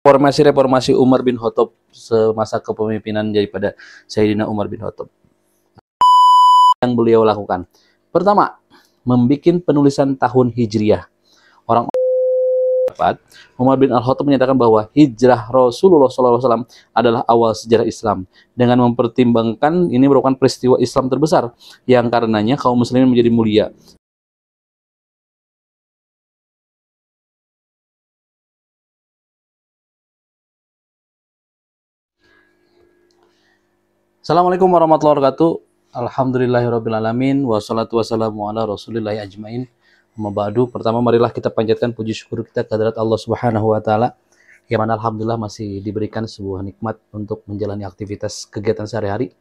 Reformasi Umar bin Khattab semasa kepemimpinan daripada Sayyidina Umar bin Khattab. Yang beliau lakukan. Pertama, membuat penulisan tahun Hijriyah. Orang dapat Umar bin Al-Khattab menyatakan bahwa hijrah Rasulullah SAW adalah awal sejarah Islam. Dengan mempertimbangkan ini merupakan peristiwa Islam terbesar yang karenanya kaum muslimin menjadi mulia. Assalamualaikum warahmatullahi wabarakatuh. Alhamdulillahirrabbilalamin. Wassalatu wassalamu ala rasulillahi ajmain. Amma ba'du. Pertama marilah kita panjatkan puji syukur kita kehadirat Allah Subhanahu wa taala yang mana alhamdulillah masih diberikan sebuah nikmat untuk menjalani aktivitas kegiatan sehari-hari,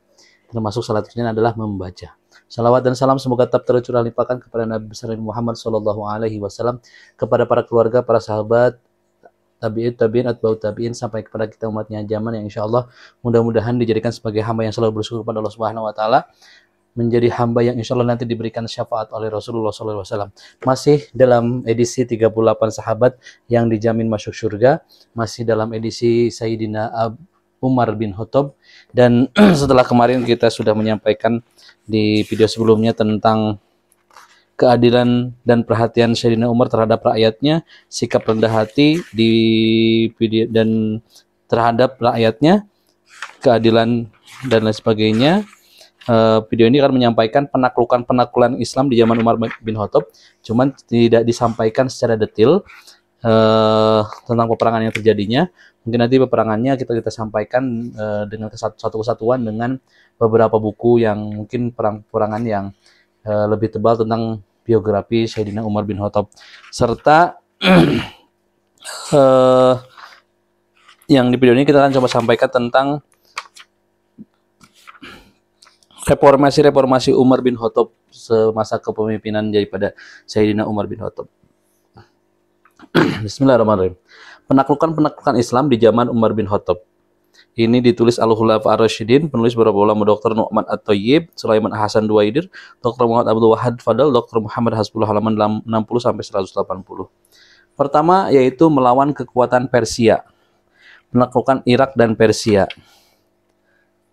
termasuk salah satunya adalah membaca. Salawat dan salam semoga tetap tercurah limpahkan kepada Nabi besar Muhammad sallallahu alaihi wasallam, kepada para keluarga, para sahabat, tabi'in, atba'ut tabi'in, sampai kepada kita umatnya zaman yang insya Allah mudah-mudahan dijadikan sebagai hamba yang selalu bersyukur kepada Allah Subhanahu wa taala, menjadi hamba yang insya Allah nanti diberikan syafaat oleh Rasulullah SAW. Masih dalam edisi 38 sahabat yang dijamin masuk surga, masih dalam edisi Sayyidina Umar bin Khattab, dan setelah kemarin kita sudah menyampaikan di video sebelumnya tentang keadilan dan perhatian Sayyidina Umar terhadap rakyatnya, sikap rendah hati di video dan terhadap rakyatnya, keadilan dan lain sebagainya. Video ini akan menyampaikan penaklukan Islam di zaman Umar bin Khattab, cuman tidak disampaikan secara detail tentang peperangan yang terjadinya. Mungkin nanti peperangannya kita sampaikan dengan satu kesatuan dengan beberapa buku yang mungkin peperangan yang lebih tebal tentang biografi Sayyidina Umar bin Khattab, serta yang di video ini kita akan coba sampaikan tentang reformasi Umar bin Khattab semasa kepemimpinan daripada Sayyidina Umar bin Khattab. Bismillahirrahmanirrahim. Penaklukan Islam di zaman Umar bin Khattab. Ini ditulis Al-Khulafa Ar-Rasyidin, penulis beberapa ulama, Dr. Nu'man At-Thayyib, Sulaiman Hasan Duwaidir, Dr. Muhammad Abdul Wahad Fadal, Dr. Muhammad Hasbullah, halaman 60 sampai 180. Pertama yaitu melawan kekuatan Persia. Penaklukan Irak dan Persia.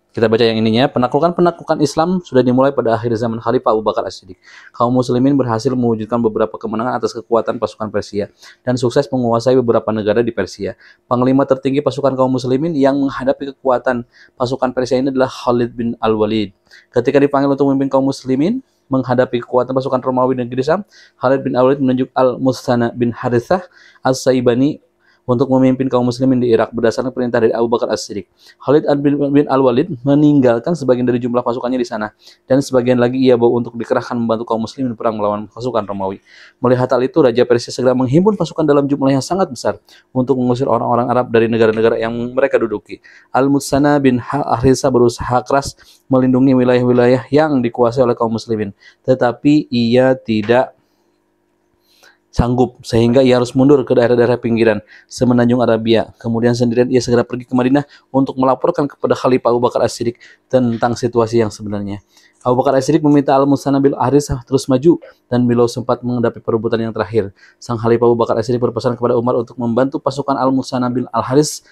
Kita baca yang ininya. Penaklukan Islam sudah dimulai pada akhir zaman Khalifah Abu Bakar As-Siddiq. Kaum muslimin berhasil mewujudkan beberapa kemenangan atas kekuatan pasukan Persia dan sukses menguasai beberapa negara di Persia. Panglima tertinggi pasukan kaum muslimin yang menghadapi kekuatan pasukan Persia ini adalah Khalid bin Al-Walid. Ketika dipanggil untuk memimpin kaum muslimin menghadapi kekuatan pasukan Romawi negeri Syam, Khalid bin Al-Walid menunjuk Al-Musanna bin Harithah As-Saibani untuk memimpin kaum muslimin di Irak berdasarkan perintah dari Abu Bakar As-Siddiq. Khalid bin Al-Walid meninggalkan sebagian dari jumlah pasukannya di sana, dan sebagian lagi ia bawa untuk dikerahkan membantu kaum muslimin perang melawan pasukan Romawi. Melihat hal itu, Raja Persia segera menghimpun pasukan dalam jumlah yang sangat besar untuk mengusir orang-orang Arab dari negara-negara yang mereka duduki. Al-Musanna bin Harithah berusaha keras melindungi wilayah-wilayah yang dikuasai oleh kaum muslimin, tetapi ia tidak sanggup sehingga ia harus mundur ke daerah-daerah pinggiran semenanjung Arabia. Kemudian sendirian ia segera pergi ke Madinah untuk melaporkan kepada Khalifah Abu Bakar As-Siddiq tentang situasi yang sebenarnya. Abu Bakar As-Siddiq meminta Al-Musanna bin Harithah terus maju, dan beliau sempat menghadapi perebutan yang terakhir. Sang Khalifah Abu Bakar As-Siddiq berpesan kepada Umar untuk membantu pasukan Al-Musanna bin Al-Harith.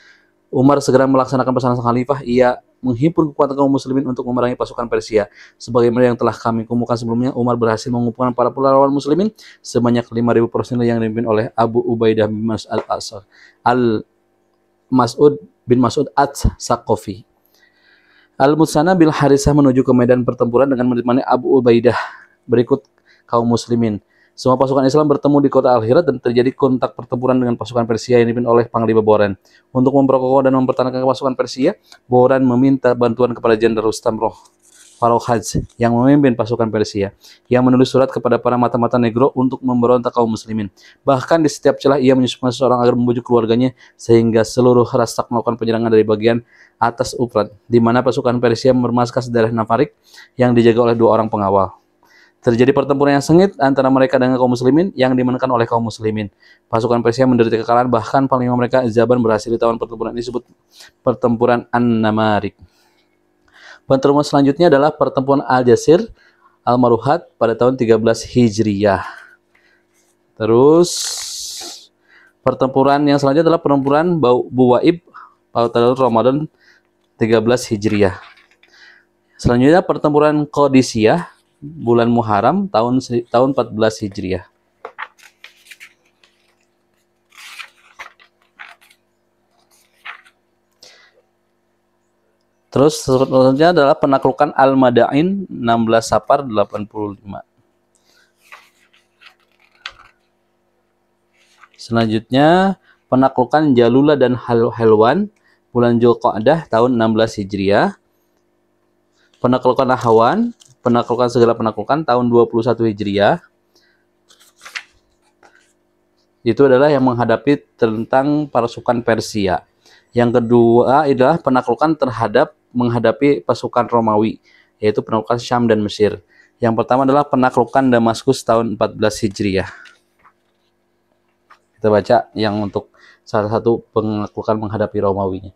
Umar segera melaksanakan pesanan sang khalifah. Ia menghimpun kekuatan kaum muslimin untuk memerangi pasukan Persia. Sebagaimana yang telah kami kemukakan sebelumnya, Umar berhasil mengumpulkan para pahlawan muslimin sebanyak 5.000 personil yang dipimpin oleh Abu Ubaidah bin Mas'ud bin Mas'ud Ats-Saqafi. Al-Musanna bin Harithah menuju ke medan pertempuran dengan menemani Abu Ubaidah. Berikut kaum muslimin. Semua pasukan Islam bertemu di kota Al-Hirat dan terjadi kontak pertempuran dengan pasukan Persia yang dipimpin oleh Panglima Boran. Untuk memperkokoh dan mempertahankan pasukan Persia, Boran meminta bantuan kepada Jenderal Rustam Farrokhzad yang memimpin pasukan Persia, yang menulis surat kepada para mata-mata negro untuk memberontak kaum muslimin. Bahkan di setiap celah ia menyusup seseorang agar membujuk keluarganya, sehingga seluruh rasak melakukan penyerangan dari bagian atas Ufrat, di mana pasukan Persia bermarkas daerah Nafarik yang dijaga oleh 2 orang pengawal. Terjadi pertempuran yang sengit antara mereka dengan kaum muslimin yang dimenangkan oleh kaum muslimin. Pasukan Persia menderita kekalahan, bahkan panglima mereka Zaban berhasil ditawan. Pertempuran ini disebut pertempuran An-Namarik. Pertempuran selanjutnya adalah pertempuran Al-Jasir Al-Maruhat pada tahun 13 Hijriyah. Terus Pertempuran yang selanjutnya adalah pertempuran Buwaib pada tahun Ramadan 13 Hijriah. Selanjutnya pertempuran Qadisiyah bulan Muharram tahun 14 Hijriah. Terus selanjutnya adalah penaklukan Al-Madain 16 Safar 85. Selanjutnya penaklukan Jalula dan Helwan bulan Zulqa'dah tahun 16 Hijriah. Penaklukan Nahwan, penaklukan segala penaklukan tahun 21 Hijriah. Itu adalah yang menghadapi tentang pasukan Persia. Yang kedua adalah penaklukan menghadapi pasukan Romawi, yaitu penaklukan Syam dan Mesir. Yang pertama adalah penaklukan Damaskus tahun 14 Hijriah. Kita baca yang untuk salah satu penaklukan menghadapi Romawinya.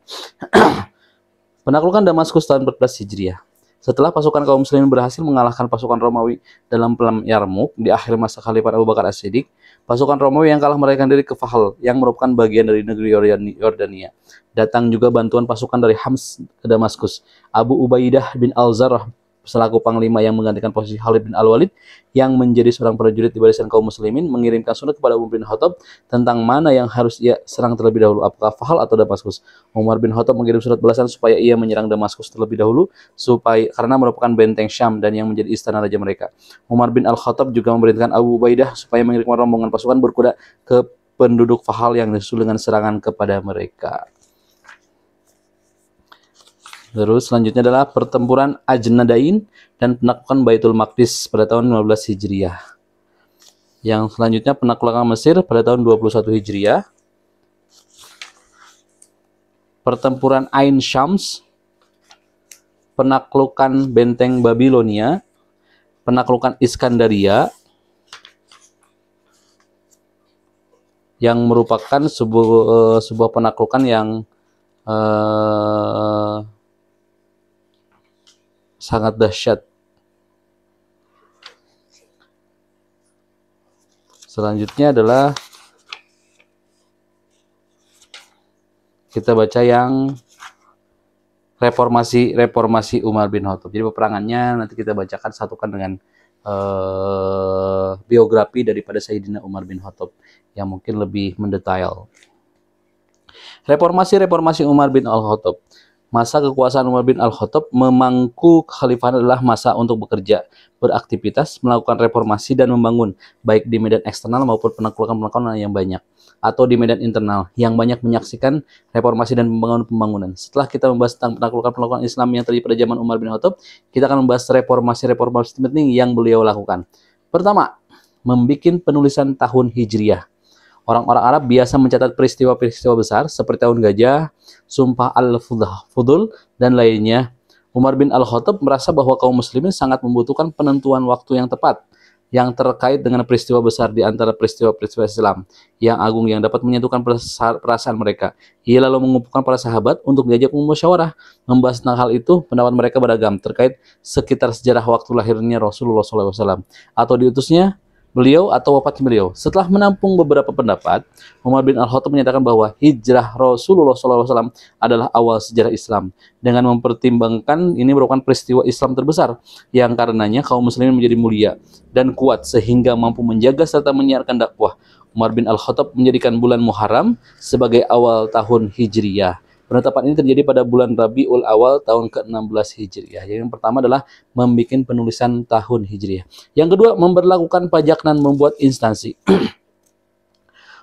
Penaklukan Damaskus tahun 14 Hijriah. Setelah pasukan kaum muslimin berhasil mengalahkan pasukan Romawi dalam perang Yarmuk di akhir masa Khalifah Abu Bakar As-Siddiq, pasukan Romawi yang kalah melarikan diri ke Fahal yang merupakan bagian dari negeri Yordania. Datang juga bantuan pasukan dari Hams ke Damaskus. Abu Ubaidah bin Al-Zarrah selaku panglima yang menggantikan posisi Khalid bin Al-Walid yang menjadi seorang prajurit di barisan kaum muslimin mengirimkan surat kepada Umar bin Khattab tentang mana yang harus ia serang terlebih dahulu, apakah Fahal atau Damaskus. Umar bin Khattab mengirim surat balasan supaya ia menyerang Damaskus terlebih dahulu karena merupakan benteng Syam dan yang menjadi istana raja mereka. Umar bin Al-Khattab juga memerintahkan Abu Ubaidah supaya mengirimkan rombongan pasukan berkuda ke penduduk Fahal yang disusul dengan serangan kepada mereka. Terus selanjutnya adalah pertempuran Ajnadain dan penaklukan Baitul Maqdis pada tahun 15 Hijriah. Yang selanjutnya penaklukan Mesir pada tahun 21 Hijriah. Pertempuran Ain Syams, penaklukan benteng Babilonia, penaklukan Iskandaria yang merupakan sebuah penaklukan yang sangat dahsyat. Selanjutnya adalah kita baca yang reformasi Umar bin Khattab. Jadi peperangannya nanti kita bacakan satukan dengan biografi daripada Sayyidina Umar bin Khattab yang mungkin lebih mendetail. Reformasi Umar bin Al-Khattab. Masa kekuasaan Umar bin Al-Khattab memangku kekhalifahan adalah masa untuk bekerja, beraktivitas, melakukan reformasi dan membangun, baik di medan eksternal maupun penaklukan yang banyak, atau di medan internal yang banyak menyaksikan reformasi dan pembangunan. Setelah kita membahas tentang penaklukan Islam yang terjadi pada zaman Umar bin Khattab, kita akan membahas reformasi penting yang beliau lakukan. Pertama, membikin penulisan tahun Hijriah. Orang-orang Arab biasa mencatat peristiwa-peristiwa besar seperti tahun gajah, Sumpah Al-Fudul, dan lainnya. Umar bin Al-Khattab merasa bahwa kaum muslimin sangat membutuhkan penentuan waktu yang tepat yang terkait dengan peristiwa besar di antara peristiwa-peristiwa Islam yang agung yang dapat menyatukan perasaan mereka. Ia lalu mengumpulkan para sahabat untuk diajak musyawarah membahas tentang hal itu. Pendapat mereka beragam terkait sekitar sejarah waktu lahirnya Rasulullah SAW atau diutusnya beliau atau wafatnya beliau. Setelah menampung beberapa pendapat, Umar bin Al-Khattab menyatakan bahwa hijrah Rasulullah SAW adalah awal sejarah Islam. Dengan mempertimbangkan ini merupakan peristiwa Islam terbesar, yang karenanya kaum muslimin menjadi mulia dan kuat sehingga mampu menjaga serta menyiarkan dakwah. Umar bin Al-Khattab menjadikan bulan Muharram sebagai awal tahun Hijriyah. Penetapan ini terjadi pada bulan Rabiul Awal tahun ke-16 Hijriah. Yang pertama adalah membuat penulisan tahun Hijriah. Yang kedua, memberlakukan pajak dan membuat instansi.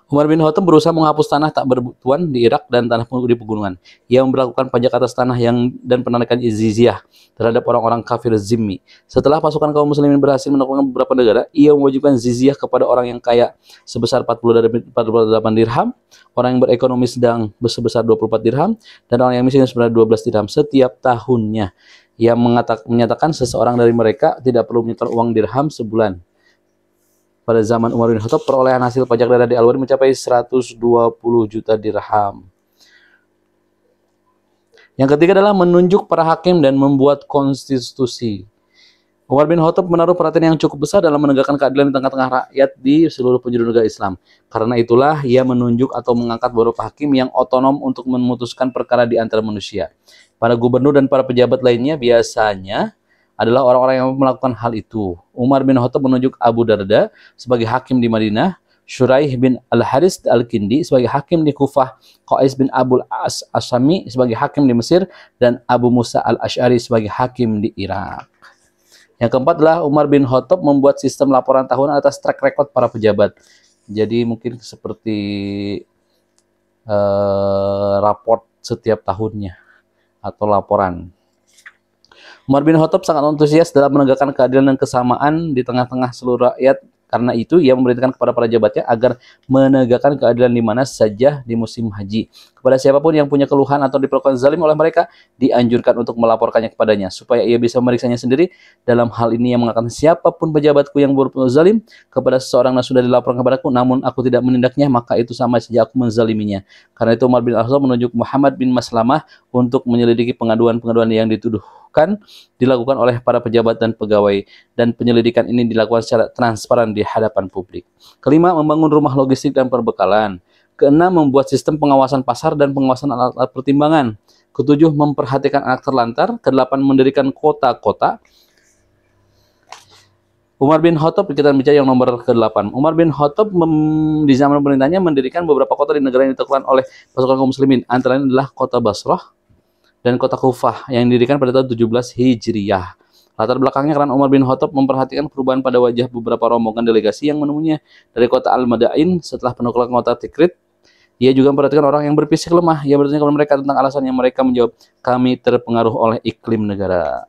Umar bin Khattab berusaha menghapus tanah tak bertuan di Irak dan tanah di pegunungan. Ia memberlakukan pajak atas tanah dan penarikan jizyah terhadap orang-orang kafir zimmi. Setelah pasukan kaum muslimin berhasil menaklukkan beberapa negara, ia mewajibkan jizyah kepada orang yang kaya sebesar 48 dirham, orang yang berekonomi sedang sebesar 24 dirham, dan orang yang miskin sebesar 12 dirham setiap tahunnya. Ia menyatakan seseorang dari mereka tidak perlu menyetor uang dirham sebulan. Pada zaman Umar bin Khattab, perolehan hasil pajak daerah di Al-Wadi mencapai 120 juta dirham. Yang ketiga adalah menunjuk para hakim dan membuat konstitusi. Umar bin Khattab menaruh perhatian yang cukup besar dalam menegakkan keadilan di tengah-tengah rakyat di seluruh penjuru negara Islam. Karena itulah ia menunjuk atau mengangkat beberapa hakim yang otonom untuk memutuskan perkara di antara manusia. Para gubernur dan para pejabat lainnya biasanya adalah orang-orang yang melakukan hal itu. Umar bin Khattab menunjuk Abu Darda sebagai hakim di Madinah, Shuraih bin Al-Haris Al-Kindi sebagai hakim di Kufah, Qais bin Abul Asami sebagai hakim di Mesir, dan Abu Musa Al-Asy'ari sebagai hakim di Irak. Yang keempat adalah Umar bin Khattab membuat sistem laporan tahunan atas track record para pejabat. Jadi mungkin seperti raport setiap tahunnya atau laporan. Umar bin Khattab sangat antusias dalam menegakkan keadilan dan kesamaan di tengah-tengah seluruh rakyat. Karena itu, ia memerintahkan kepada para jabatnya agar menegakkan keadilan di mana saja di musim haji. Kepada siapapun yang punya keluhan atau diperlakukan zalim oleh mereka, dianjurkan untuk melaporkannya kepadanya, supaya ia bisa memeriksanya sendiri. Dalam hal ini, yang mengatakan, siapapun pejabatku yang berbuat zalim kepada seseorang dan sudah dilaporkan kepadaku, namun aku tidak menindaknya, maka itu sama saja aku menzaliminya. Karena itu, Umar bin Khattab menunjuk Muhammad bin Maslamah untuk menyelidiki pengaduan-pengaduan yang dituduhkan dilakukan oleh para pejabat dan pegawai, dan penyelidikan ini dilakukan secara transparan di hadapan publik. Kelima, membangun rumah logistik dan perbekalan. Keenam, membuat sistem pengawasan pasar dan pengawasan alat-alat pertimbangan. Ketujuh, memperhatikan anak terlantar. Kedelapan, mendirikan kota-kota. Umar bin Khattab, kita bicara yang nomor ke-8. Umar bin Khattab di zaman pemerintahnya mendirikan beberapa kota di negara yang ditaklukkan oleh pasukan kaum muslimin. Antara lain adalah kota Basrah dan kota Kufah yang didirikan pada tahun 17 Hijriyah. Latar belakangnya karena Umar bin Khattab memperhatikan perubahan pada wajah beberapa rombongan delegasi yang menemuinya dari kota Al-Madain setelah penaklukan kota Tikrit. Ia juga memperhatikan orang yang berfisik lemah. Ia bertanya kepada mereka tentang alasan yang mereka menjawab, kami terpengaruh oleh iklim negara.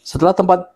Setelah tempat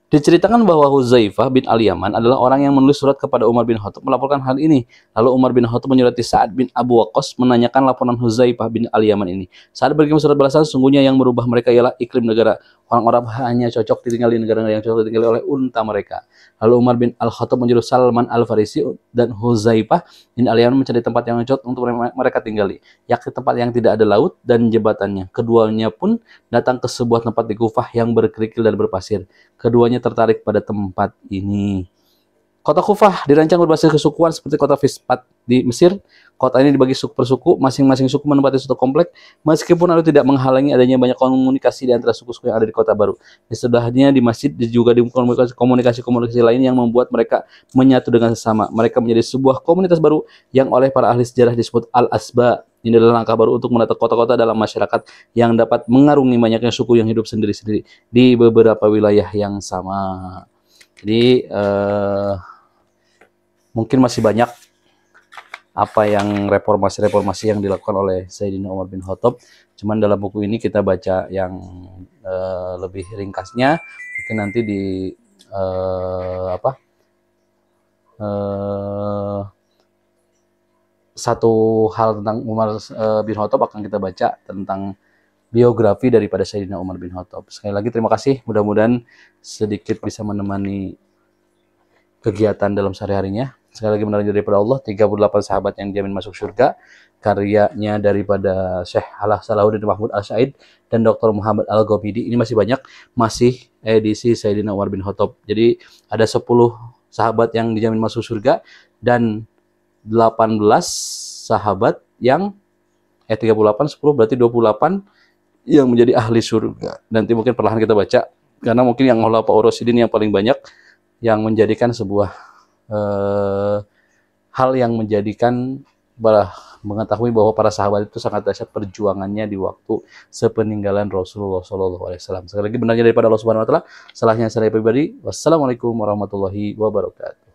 diceritakan bahwa Huzaifah bin Al-Yaman adalah orang yang menulis surat kepada Umar bin Khattab melaporkan hal ini. Lalu Umar bin Khattab menyurati Sa'ad bin Abu Waqqas menanyakan laporan Huzaifah bin Al-Yaman ini. Sa'ad berkirim surat balasan, sungguhnya yang merubah mereka ialah iklim negara. Orang-orang hanya cocok ditinggal di negara yang cocok ditinggali oleh unta mereka. Lalu Umar bin Al-Khattab menyuruh Salman Al-Farisi dan Huzaifah bin Al-Yaman mencari tempat yang cocok untuk mereka tinggali, yakni tempat yang tidak ada laut dan jembatannya. Keduanya pun datang ke sebuah tempat di Kufah yang berkerikil dan berpasir. Keduanya tertarik pada tempat ini. Kota Kufah dirancang berbasis kesukuan seperti kota Fispat di Mesir. Kota ini dibagi suku per suku, masing-masing suku menempati suatu komplek, meskipun itu tidak menghalangi adanya banyak komunikasi di antara suku-suku yang ada di kota baru. Di sebelahnya di masjid juga di komunikasi-komunikasi lain yang membuat mereka menyatu dengan sesama. Mereka menjadi sebuah komunitas baru yang oleh para ahli sejarah disebut Al-Asba. Ini adalah langkah baru untuk menata kota-kota dalam masyarakat yang dapat mengarungi banyaknya suku yang hidup sendiri-sendiri di beberapa wilayah yang sama. Jadi mungkin masih banyak apa yang reformasi-reformasi yang dilakukan oleh Sayyidina Umar bin Khattab. Cuman dalam buku ini kita baca yang lebih ringkasnya. Mungkin nanti di satu hal tentang Umar bin Khattab akan kita baca tentang biografi daripada Sayyidina Umar bin Khattab. Sekali lagi terima kasih. Mudah-mudahan sedikit bisa menemani kegiatan dalam sehari-harinya. Sekali lagi menarik daripada Allah, 38 sahabat yang dijamin masuk surga, karyanya daripada Syekh Salahuddin Mahmud Al-Syaid dan Dr. Muhammad Al-Ghamidi. Ini masih banyak, masih edisi Sayyidina Umar bin Khattab. Jadi ada 10 sahabat yang dijamin masuk surga dan 18 sahabat yang 38, 10 berarti 28 yang menjadi ahli surga. Nanti mungkin perlahan kita baca, karena mungkin yang Khulafaur Rasyidin yang paling banyak, yang menjadikan sebuah hal yang menjadikan mengetahui bahwa para sahabat itu sangat dahsyat perjuangannya di waktu sepeninggalan Rasulullah SAW. Sekali lagi benarnya daripada Allah Subhanahu Wa Taala, salahnya saya pribadi. Wassalamualaikum warahmatullahi wabarakatuh.